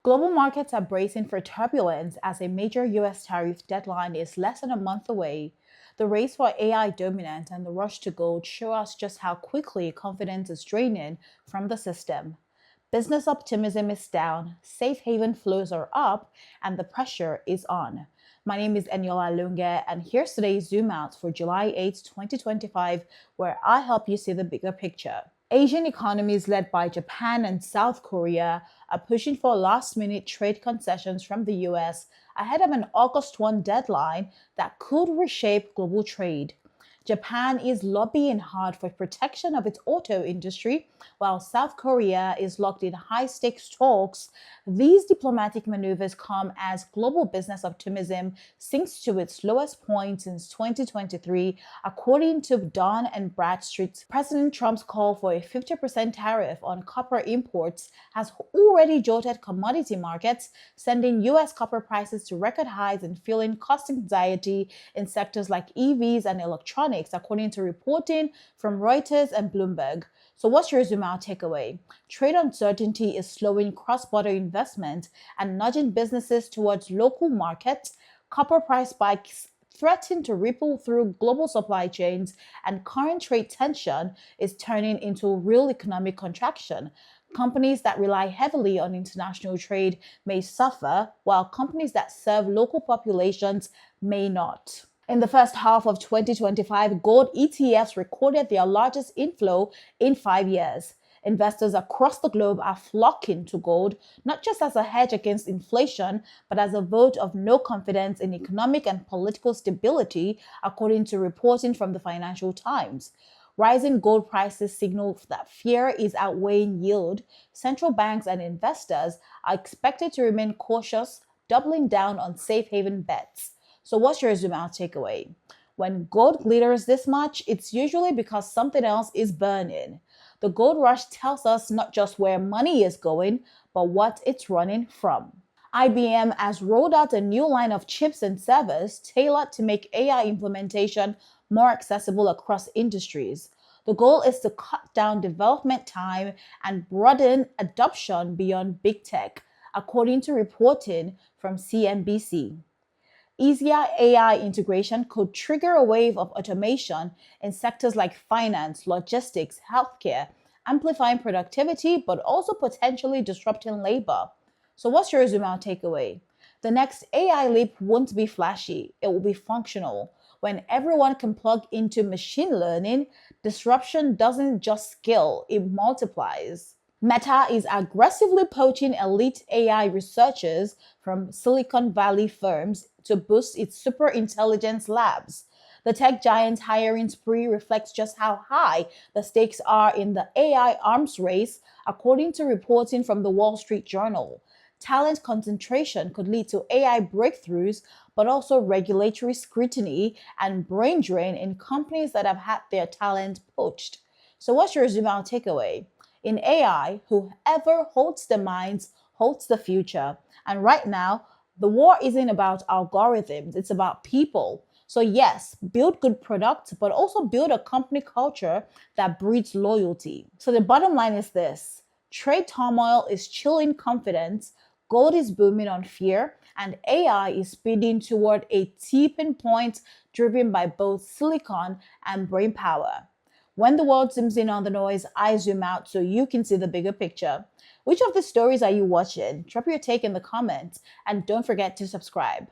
Global markets are bracing for turbulence as a major US tariff deadline is less than a month away. The race for AI dominance and the rush to gold show us just how quickly confidence is draining from the system. Business optimism is down, safe haven flows are up, and the pressure is on. My name is Eniola Lunge, and here's today's Zoom Out for July 8, 2025, where I help you see the bigger picture. Asian economies led by Japan and South Korea are pushing for last minute trade concessions from the US ahead of an August 1 deadline that could reshape global trade. Japan is lobbying hard for protection of its auto industry, while South Korea is locked in high stakes talks. These diplomatic maneuvers come as global business optimism sinks to its lowest point since 2023, according to Dun and Bradstreet. President Trump's call for a 50% tariff on copper imports has already jolted commodity markets, sending US copper prices to record highs and fueling cost anxiety in sectors like EVs and electronics, according to reporting from Reuters and Bloomberg. So, what's your Zoom Out takeaway? Trade uncertainty is slowing cross border investment and nudging businesses towards local markets. Copper price spikes threaten to ripple through global supply chains, and current trade tension is turning into real economic contraction. Companies that rely heavily on international trade may suffer, while companies that serve local populations may not. In the first half of 2025, gold ETFs recorded their largest inflow in 5 years. Investors across the globe are flocking to gold, not just as a hedge against inflation, but as a vote of no confidence in economic and political stability, according to reporting from the Financial Times. Rising gold prices signal that fear is outweighing yield. Central banks and investors are expected to remain cautious, doubling down on safe haven bets. So, what's your Zoom Out takeaway? When gold glitters this much, it's usually because something else is burning. The gold rush tells us not just where money is going, but what it's running from. IBM has rolled out a new line of chips and servers tailored to make AI implementation more accessible across industries. The goal is to cut down development time and broaden adoption beyond big tech, according to reporting from CNBC. Easier AI integration could trigger a wave of automation in sectors like finance, logistics, healthcare, amplifying productivity but also potentially disrupting labor. So, what's your Zoom Out takeaway? The next AI leap won't be flashy, it will be functional. When everyone can plug into machine learning, disruption doesn't just scale, it multiplies. Meta is aggressively poaching elite AI researchers from Silicon Valley firms to boost its superintelligence labs. The tech giant's hiring spree reflects just how high the stakes are in the AI arms race, according to reporting from the Wall Street Journal. Talent concentration could lead to AI breakthroughs, but also regulatory scrutiny and brain drain in companies that have had their talent poached. So, what's your Zoom Out takeaway? In AI, whoever holds the minds holds the future. And right now, the war isn't about algorithms, it's about people. So, yes, build good products, but also build a company culture that breeds loyalty. So, the bottom line is this: trade turmoil is chilling confidence, gold is booming on fear, and AI is speeding toward a tipping point driven by both silicon and brain power. When the world zooms in on the noise, I zoom out so you can see the bigger picture. Which of the stories are you watching? Drop your take in the comments and don't forget to subscribe.